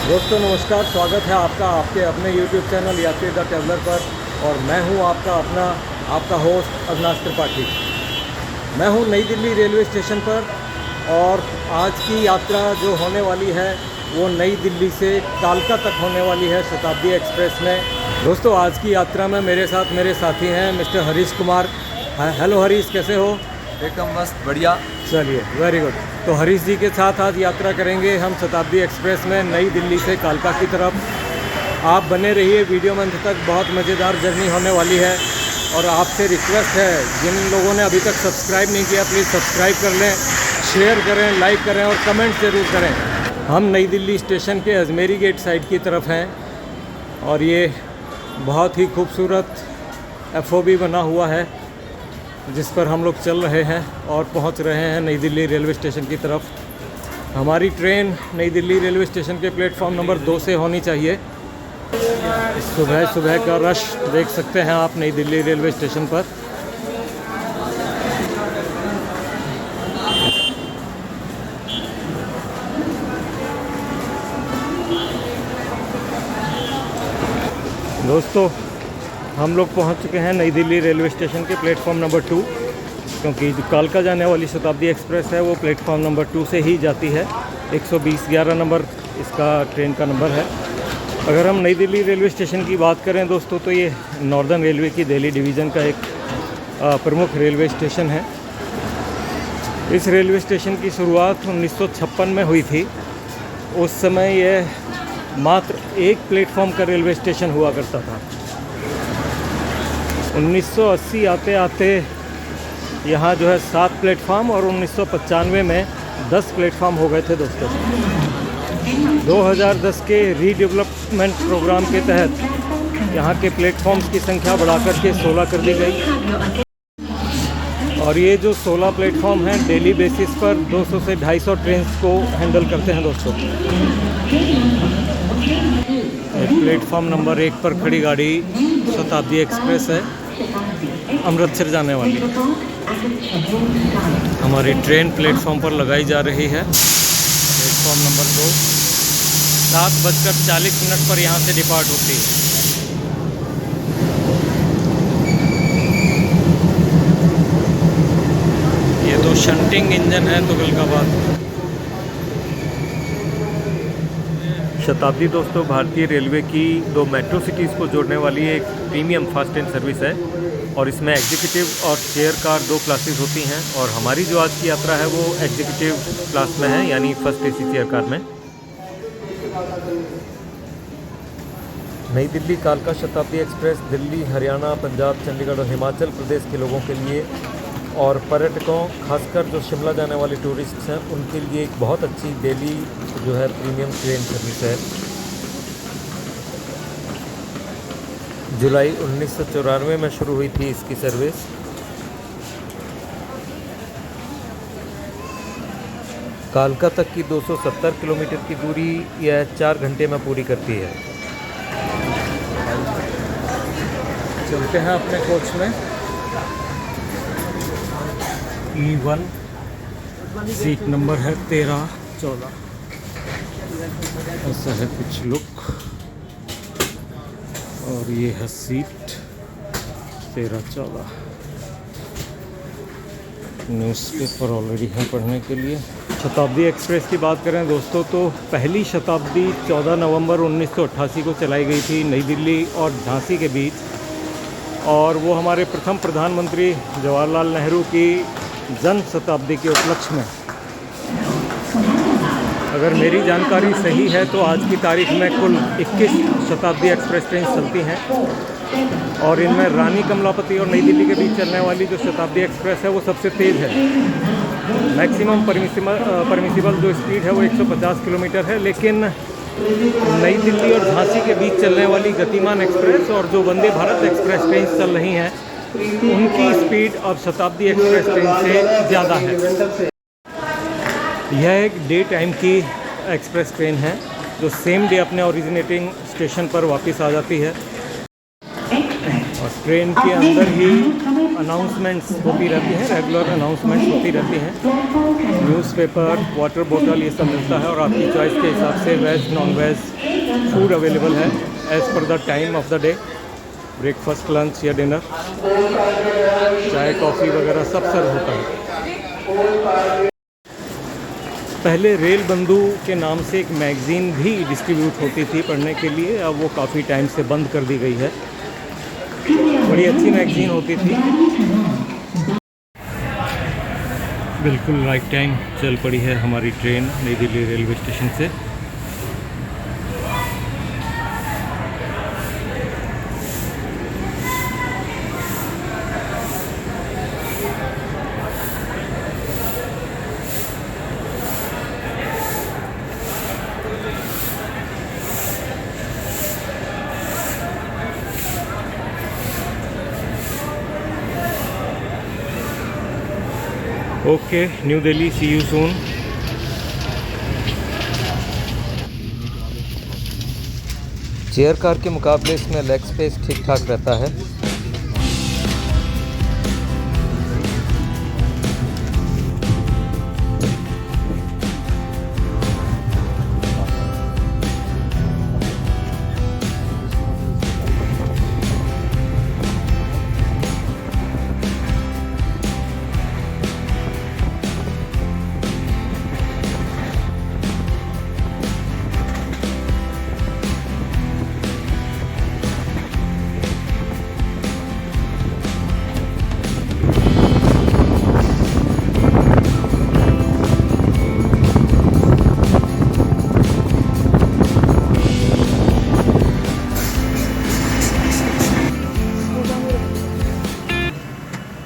दोस्तों नमस्कार, स्वागत है आपका आपके अपने YouTube चैनल यात्री द ट्रैवलर पर। और मैं हूं आपका होस्ट अविनाश त्रिपाठी। मैं हूं नई दिल्ली रेलवे स्टेशन पर और आज की यात्रा जो होने वाली है वो नई दिल्ली से कालका तक होने वाली है शताब्दी एक्सप्रेस में। दोस्तों आज की यात्रा में मेरे साथ मेरे साथी हैं मिस्टर हरीश कुमार। हेलो हरीश, कैसे हो? एकदम मस्त, बढ़िया। चलिए, वेरी गुड। तो हरीश जी के साथ आज यात्रा करेंगे हम शताब्दी एक्सप्रेस में नई दिल्ली से कालका की तरफ। आप बने रहिए वीडियो में अंत तक, बहुत मज़ेदार जर्नी होने वाली है। और आपसे रिक्वेस्ट है, जिन लोगों ने अभी तक सब्सक्राइब नहीं किया प्लीज़ सब्सक्राइब कर लें, शेयर करें, लाइक करें और कमेंट ज़रूर करें। हम नई दिल्ली स्टेशन के अजमेरी गेट साइड की तरफ हैं और ये बहुत ही खूबसूरत FOB बना हुआ है जिस पर हम लोग चल रहे हैं और पहुंच रहे हैं नई दिल्ली रेलवे स्टेशन की तरफ। हमारी ट्रेन नई दिल्ली रेलवे स्टेशन के प्लेटफॉर्म नंबर 2 से होनी चाहिए। सुबह सुबह का रश देख सकते हैं आप नई दिल्ली रेलवे स्टेशन पर। दोस्तों हम लोग पहुंच चुके हैं नई दिल्ली रेलवे स्टेशन के प्लेटफॉर्म नंबर 2, क्योंकि जो कालका जाने वाली शताब्दी एक्सप्रेस है वो प्लेटफॉर्म नंबर 2 से ही जाती है। 120-11 नंबर इसका ट्रेन का नंबर है। अगर हम नई दिल्ली रेलवे स्टेशन की बात करें दोस्तों, तो ये नॉर्दर्न रेलवे की दिल्ली डिवीज़न का एक प्रमुख रेलवे स्टेशन है। इस रेलवे स्टेशन की शुरुआत 1956 में हुई थी। उस समय यह मात्र एक प्लेटफॉर्म का रेलवे स्टेशन हुआ करता था। 1980 आते आते यहाँ जो है 7 प्लेटफार्म और 1995 में 10 प्लेटफार्म हो गए थे दोस्तों। 2010 के रीडेवलपमेंट प्रोग्राम के तहत यहाँ के प्लेटफॉर्म्स की संख्या बढ़ाकर के 16 कर दी गई। और ये जो 16 प्लेटफॉर्म हैं डेली बेसिस पर 200 से 250 ट्रेन को हैंडल करते हैं दोस्तों। प्लेटफॉर्म नंबर 1 पर खड़ी गाड़ी शताब्दी एक्सप्रेस है, अमृतसर जाने वाली। हमारी ट्रेन प्लेटफॉर्म पर लगाई जा रही है। प्लेटफॉर्म नंबर 2 7:40 पर यहाँ से डिपार्ट होती है। ये दो शंटिंग इंजन है तुगलकाबाद। शताब्दी दोस्तों भारतीय रेलवे की 2 मेट्रो सिटीज़ को जोड़ने वाली एक प्रीमियम फास्ट ट्रेन सर्विस है और इसमें एग्जीक्यूटिव और चेयर कार 2 क्लासेस होती हैं। और हमारी जो आज की यात्रा है वो एग्जीक्यूटिव क्लास में है, यानी फर्स्ट AC चेयर कार में। नई दिल्ली कालका शताब्दी एक्सप्रेस दिल्ली, हरियाणा, पंजाब, चंडीगढ़ और हिमाचल प्रदेश के लोगों के लिए और पर्यटकों, खासकर जो शिमला जाने वाले टूरिस्ट्स हैं उनके लिए एक बहुत अच्छी डेली जो है प्रीमियम ट्रेन सर्विस है। जुलाई 1994 में शुरू हुई थी इसकी सर्विस। कालका तक की 270 किलोमीटर की दूरी यह 4 घंटे में पूरी करती है। चलते हैं अपने कोच में। E1 सीट नंबर है 13-14। ऐसा है कुछ लुक। और ये है सीट 13-14। न्यूज़पेपर ऑलरेडी है पढ़ने के लिए। शताब्दी एक्सप्रेस की बात करें दोस्तों, तो पहली शताब्दी 14 नवंबर 1988 को चलाई गई थी नई दिल्ली और झांसी के बीच। और वो हमारे प्रथम प्रधानमंत्री जवाहरलाल नेहरू की जन्म शताब्दी के उपलक्ष्य में। अगर मेरी जानकारी सही है तो आज की तारीख में कुल 21 शताब्दी एक्सप्रेस ट्रेन चलती हैं और इनमें रानी कमलापति और नई दिल्ली के बीच चलने वाली जो शताब्दी एक्सप्रेस है वो सबसे तेज़ है। मैक्सिमम परमिसिबल जो स्पीड है वो 150 किलोमीटर है। लेकिन नई दिल्ली और झांसी के बीच चलने वाली गतिमान एक्सप्रेस और जो वंदे भारत एक्सप्रेस ट्रेन चल रही हैं उनकी स्पीड अब शताब्दी एक्सप्रेस ट्रेन से ज़्यादा है। यह एक डे टाइम की एक्सप्रेस ट्रेन है जो सेम डे अपने ओरिजिनेटिंग स्टेशन पर वापस आ जाती है। और ट्रेन के अंदर ही अनाउंसमेंट्स होती रहती हैं, रेगुलर अनाउंसमेंट्स होती रहती हैं। न्यूज़पेपर, वाटर बोतल, ये सब मिलता है और आपकी चॉइस के हिसाब से veg non veg food available है as per the time of the day. Breakfast, lunch या डिनर, चाय कॉफ़ी वगैरह सब सर्व होता है। पहले रेल बंधु के नाम से एक मैगज़ीन भी डिस्ट्रीब्यूट होती थी पढ़ने के लिए, अब वो काफ़ी टाइम से बंद कर दी गई है। बड़ी अच्छी मैगज़ीन होती थी। बिल्कुल राइट टाइम चल पड़ी है हमारी ट्रेन नई दिल्ली रेलवे स्टेशन से। Okay, New Delhi, see you soon. Chair car के मुकाबले इसमें लेग स्पेस ठीक ठाक रहता है।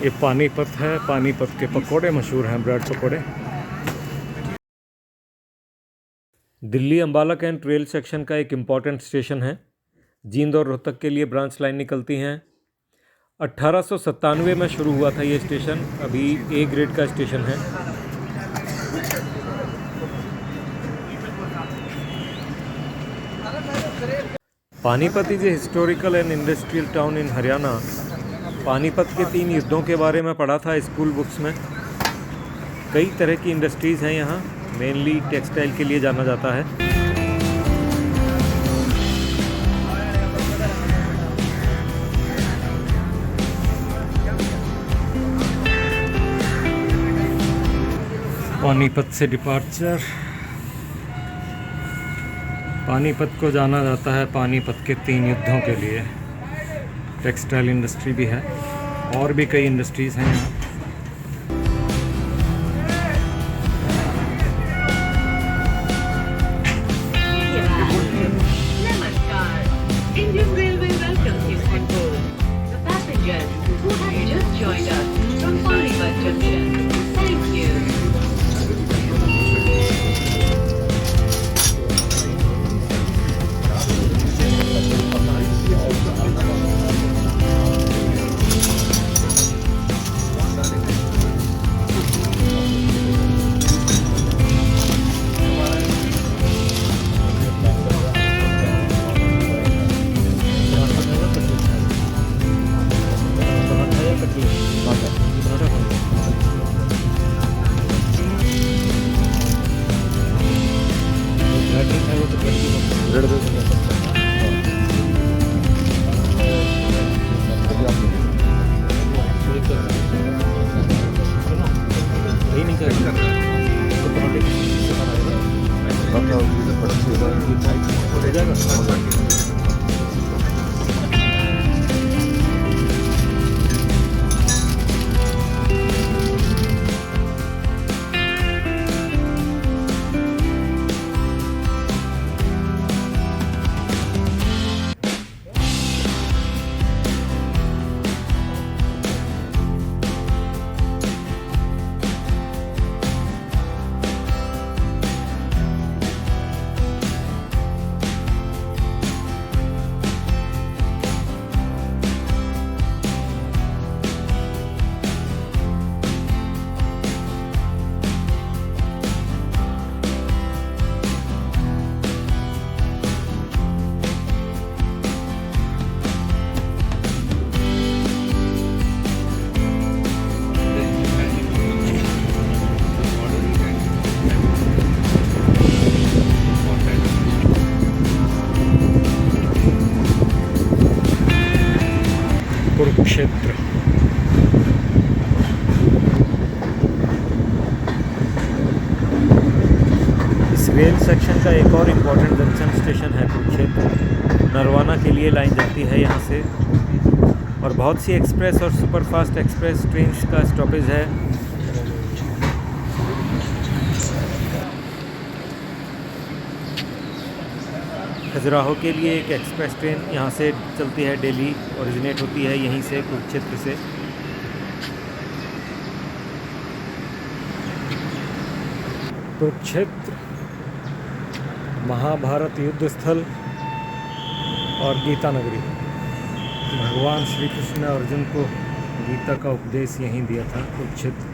ये पानीपत है, पानीपत के पकोड़े मशहूर हैं, ब्रेड पकोड़े। Delhi Ambala cantt rail section का एक इम्पॉर्टेंट स्टेशन है। जींद और रोहतक के लिए ब्रांच लाइन निकलती हैं। 1897 में शुरू हुआ था ये स्टेशन, अभी ए ग्रेड का स्टेशन है। Panipat is a historical and industrial town in Haryana. Panipat के 3 युद्धों के बारे में पढ़ा था स्कूल बुक्स में। कई तरह की इंडस्ट्रीज़ हैं यहाँ, मेनली टेक्सटाइल के लिए जाना जाता है। पानीपत से डिपार्चर। पानीपत को जाना जाता है पानीपत के 3 युद्धों के लिए। टेक्सटाइल इंडस्ट्री भी है और भी कई इंडस्ट्रीज़ हैं यहाँ। का एक और इम्पोर्टेंट जंक्शन स्टेशन है कुरुक्षेत्र। नरवाना के लिए लाइन जाती है यहाँ से और बहुत सी एक्सप्रेस और सुपरफास्ट एक्सप्रेस ट्रेन का स्टॉपेज है। खजुराहो के लिए एक एक्सप्रेस ट्रेन यहाँ से चलती है, दिल्ली ओरिजिनेट होती है यहीं से, कुरुक्षेत्र से। कुरुक्षेत्र महाभारत युद्ध स्थल और गीता नगरी। भगवान श्री कृष्ण ने अर्जुन को गीता का उपदेश यहीं दिया था, कुरुक्षेत्र।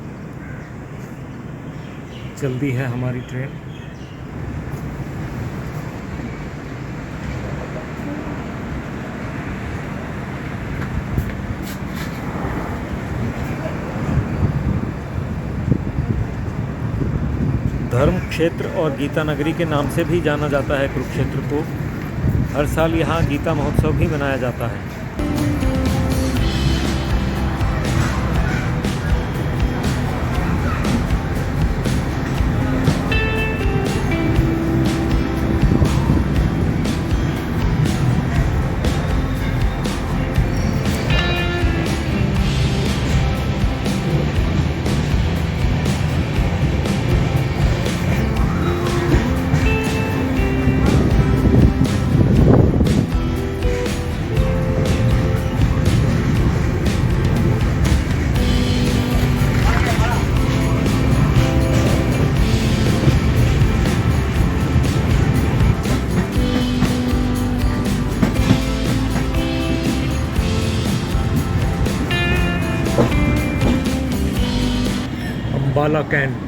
जल्दी है हमारी ट्रेन। धर्म क्षेत्र और गीता नगरी के नाम से भी जाना जाता है कुरुक्षेत्र को। हर साल यहाँ गीता महोत्सव भी मनाया जाता है। अंबाला कैंट।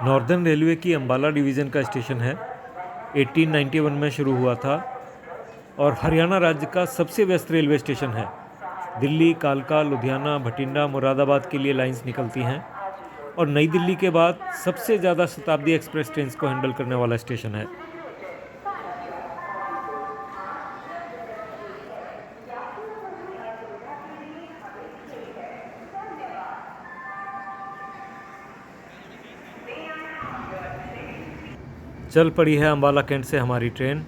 नॉर्दर्न रेलवे की अंबाला डिवीज़न का स्टेशन है। 1891 में शुरू हुआ था और हरियाणा राज्य का सबसे व्यस्त रेलवे स्टेशन है। दिल्ली, कालका, लुधियाना, भटिंडा, मुरादाबाद के लिए लाइंस निकलती हैं और नई दिल्ली के बाद सबसे ज़्यादा शताब्दी एक्सप्रेस ट्रेन को हैंडल करने वाला स्टेशन है। चल पड़ी है अंबाला कैंट से हमारी train.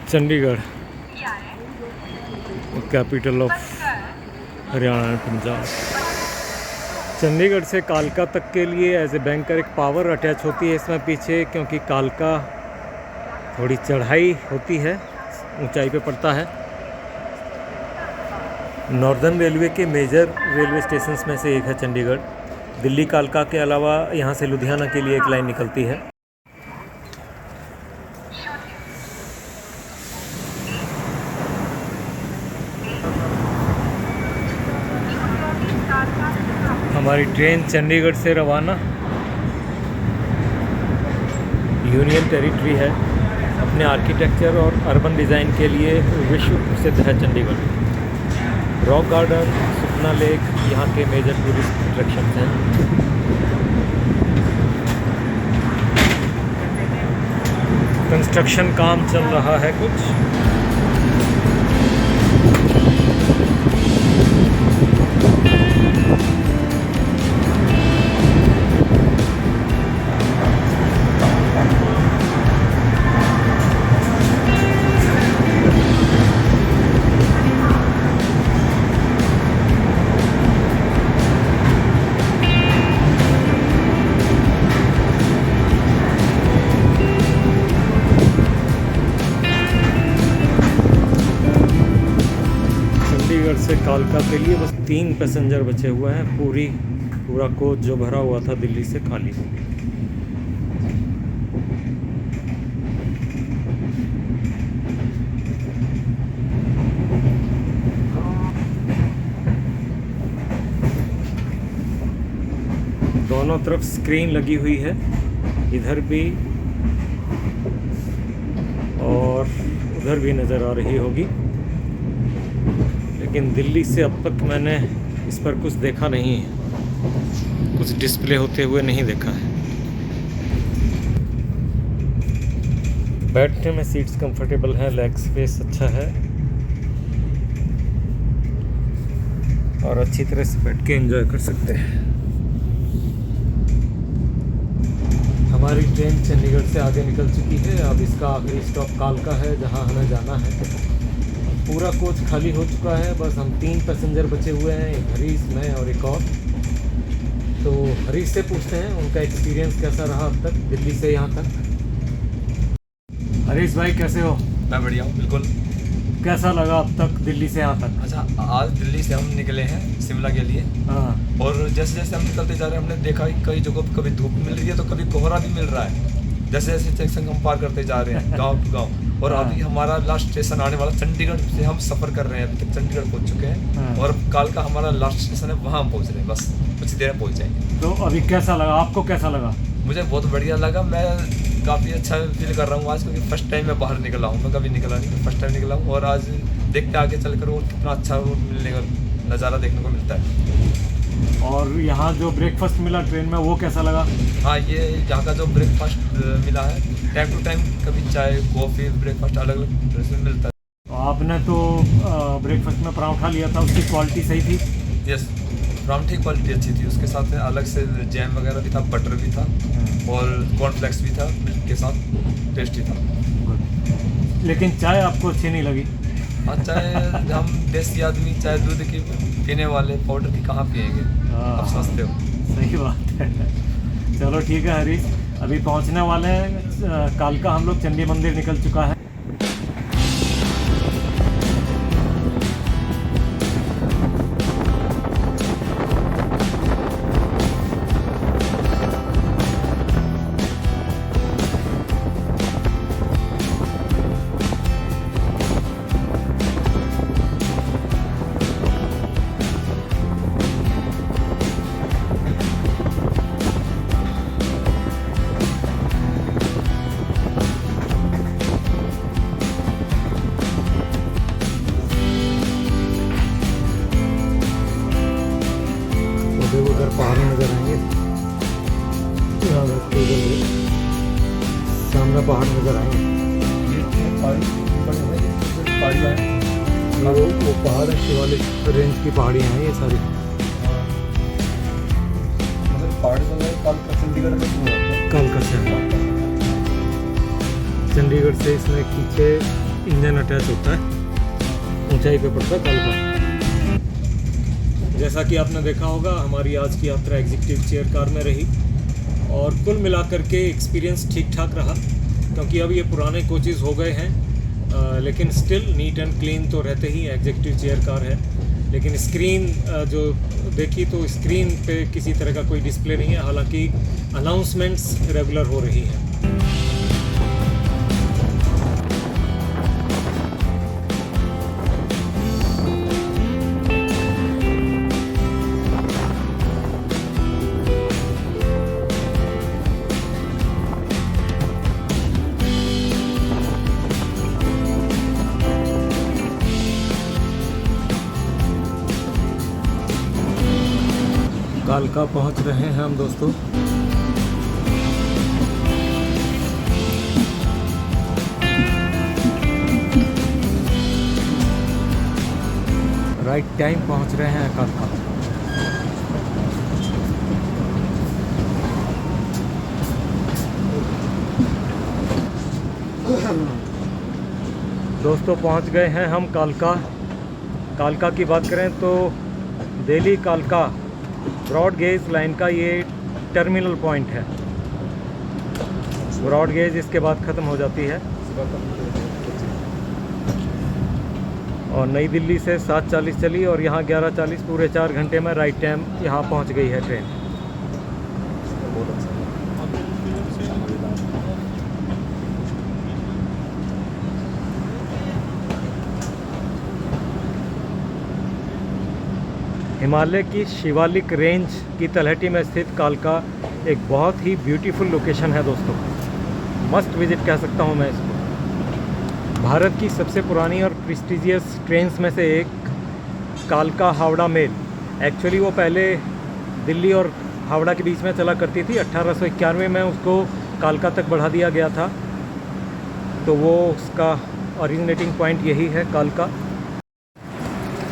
Chandigarh, capital of Haryana and Punjab. Chandigarh से कालका तक के लिए एज ए बैंकर एक पावर अटैच होती है इसमें पीछे, क्योंकि कालका थोड़ी चढ़ाई होती है, ऊंचाई पे पड़ता है। नॉर्दर्न रेलवे के मेजर रेलवे स्टेशंस में से एक है चंडीगढ़। दिल्ली कालका के अलावा यहाँ से लुधियाना के लिए एक लाइन निकलती है। हमारी ट्रेन चंडीगढ़ से रवाना। यूनियन टेरिटरी है। अपने आर्किटेक्चर और अर्बन डिज़ाइन के लिए विश्व प्रसिद्ध है चंडीगढ़। रॉक गार्डन, सुखना लेक यहाँ के मेजर टूरिस्ट अट्रैक्शंस हैं। कंस्ट्रक्शन काम चल रहा है कुछ। से कालका के लिए बस 3 पैसेंजर बचे हुए हैं। पूरा कोच जो भरा हुआ था दिल्ली से खाली हो गया। दोनों तरफ स्क्रीन लगी हुई है, इधर भी और उधर भी नज़र आ रही होगी, लेकिन दिल्ली से अब तक मैंने इस पर कुछ देखा नहीं है, कुछ डिस्प्ले होते हुए नहीं देखा है। बैठने में सीट्स कंफर्टेबल हैं, लेग स्पेस अच्छा है और अच्छी तरह से बैठ के एंजॉय कर सकते हैं। हमारी ट्रेन चंडीगढ़ से आगे निकल चुकी है। अब इसका आखिरी स्टॉप कालका है, जहां हमें जाना है। पूरा कोच खाली हो चुका है, बस हम 3 पैसेंजर बचे हुए हैं, एक हरीश, मैं और एक और। तो हरीश से पूछते हैं उनका एक्सपीरियंस कैसा रहा अब तक दिल्ली से यहाँ तक। हरीश भाई कैसे हो? मैं बढ़िया हूँ, बिल्कुल। कैसा लगा अब तक दिल्ली से यहाँ तक? अच्छा, आज दिल्ली से हम निकले हैं शिमला के लिए। हाँ, और जैसे जैसे हम निकलते जा रहे हैं, हमने देखा कि कई जगहों पर कभी धूप मिल रही है तो कभी कोहरा भी मिल रहा है, जैसे जैसे सेक्शन हम पार करते जा रहे हैं गांव टू गांव। और हाँ। अभी हमारा लास्ट स्टेशन आने वाला, चंडीगढ़ से हम सफ़र कर रहे हैं, अभी तक चंडीगढ़ पहुँच चुके हैं। हाँ। और कालका हमारा लास्ट स्टेशन है, वहाँ हम पहुँच रहे हैं, बस कुछ देर में पहुँच जाएंगे। तो अभी कैसा लगा आपको? कैसा लगा? मुझे बहुत बढ़िया लगा, मैं काफ़ी अच्छा फील कर रहा हूँ आज, क्योंकि फर्स्ट टाइम मैं बाहर निकला हूँ, मैं कभी निकला नहीं, फर्स्ट टाइम निकला हूँ। और आज देखते आगे चलकर वो कितना अच्छा वो मिलने का नज़ारा देखने को मिलता है। और यहाँ जो ब्रेकफास्ट मिला ट्रेन में वो कैसा लगा? हाँ, ये यहाँ का जो ब्रेकफास्ट मिला है, टाइम टू टाइम कभी चाय कॉफ़ी ब्रेकफास्ट अलग अलग तरह से मिलता है। आपने तो ब्रेकफास्ट में पराठा लिया था, उसकी क्वालिटी सही थी? यस, पराठे की क्वालिटी अच्छी थी, उसके साथ अलग से जैम वगैरह भी था, बटर भी था और कॉर्नफ्लेक्स भी था, मिल्क के साथ टेस्टी था। लेकिन चाय आपको अच्छी नहीं लगी? हाँ, चाय हम देसी आदमी चाय दूध की पीने वाले, पाउडर की कहाँ पियेंगे, आप समझते हो। सही बात है। चलो ठीक है हरीश, अभी पहुंचने वाले हैं कालका, हम लोग चंडी मंदिर निकल चुका है। उधर पहाड़ नजर आएंगे, सामने पहाड़ नजर आएंगे। वो पहाड़ है, शिवालिक रेंज की पहाड़ियाँ हैं ये सारी। चंडीगढ़ में कालका से चंडीगढ़ से इसमें पीछे इंजन अटैच होता है, ऊंचाई पे पड़ता है कालका। जैसा कि आपने देखा होगा, हमारी आज की यात्रा एग्जीक्यूटिव चेयर कार में रही और कुल मिलाकर के एक्सपीरियंस ठीक ठाक रहा, क्योंकि अब ये पुराने कोचेज़ हो गए हैं, लेकिन स्टिल नीट एंड क्लीन तो रहते ही। एग्जीक्यूटिव चेयर कार है, लेकिन स्क्रीन जो देखी तो स्क्रीन पे किसी तरह का कोई डिस्प्ले नहीं है, हालांकि अनाउंसमेंट्स रेगुलर हो रही हैं। कालका पहुंच रहे हैं हम दोस्तों। राइट टाइम पहुंच रहे हैं कालका। दोस्तों पहुंच गए हैं हम कालका। कालका की बात करें तो दिल्ली कालका ब्रॉड गेज लाइन का ये टर्मिनल पॉइंट है। ब्रॉड गेज इसके बाद ख़त्म हो जाती है और नई दिल्ली से 7:40 चली और यहाँ 11:40, पूरे 4 घंटे में राइट टाइम यहाँ पहुँच गई है ट्रेन। बहुत अच्छा लगा। मज़ेदार। हिमालय की शिवालिक रेंज की तलहटी में स्थित कालका एक बहुत ही ब्यूटीफुल लोकेशन है दोस्तों, मस्ट विजिट कह सकता हूँ मैं इसको। भारत की सबसे पुरानी और प्रेस्टिजियस ट्रेन्स में से एक कालका हावड़ा मेल, एक्चुअली वो पहले दिल्ली और हावड़ा के बीच में चला करती थी। 1891 में उसको कालका तक बढ़ा दिया गया था, तो वो उसका ओरिजिनेटिंग पॉइंट यही है कालका।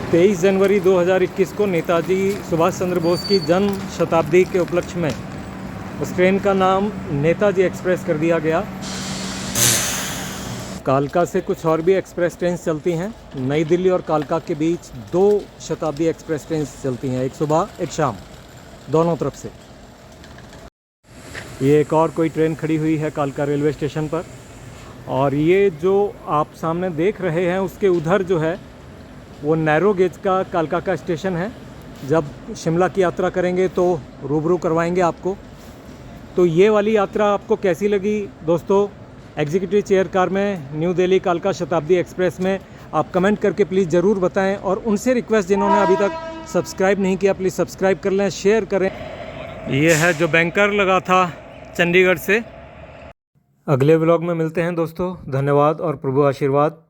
23 जनवरी 2021 को नेताजी सुभाष चंद्र बोस की जन्म शताब्दी के उपलक्ष्य में उस ट्रेन का नाम नेताजी एक्सप्रेस कर दिया गया। कालका से कुछ और भी एक्सप्रेस ट्रेन चलती हैं। नई दिल्ली और कालका के बीच 2 शताब्दी एक्सप्रेस ट्रेन चलती हैं, एक सुबह एक शाम, दोनों तरफ से। ये एक और कोई ट्रेन खड़ी हुई है कालका रेलवे स्टेशन पर, और ये जो आप सामने देख रहे हैं उसके उधर जो है वो नैरो गेज का कालका का स्टेशन है। जब शिमला की यात्रा करेंगे तो रूबरू करवाएंगे आपको। तो ये वाली यात्रा आपको कैसी लगी दोस्तों, एग्जीक्यूटिव चेयर कार में न्यू दिल्ली कालका शताब्दी एक्सप्रेस में, आप कमेंट करके प्लीज़ ज़रूर बताएं। और उनसे रिक्वेस्ट, जिन्होंने अभी तक सब्सक्राइब नहीं किया प्लीज़ सब्सक्राइब कर लें, शेयर करें। ये है जो बैंकर लगा था चंडीगढ़ से। अगले व्लॉग में मिलते हैं दोस्तों, धन्यवाद और प्रभु आशीर्वाद।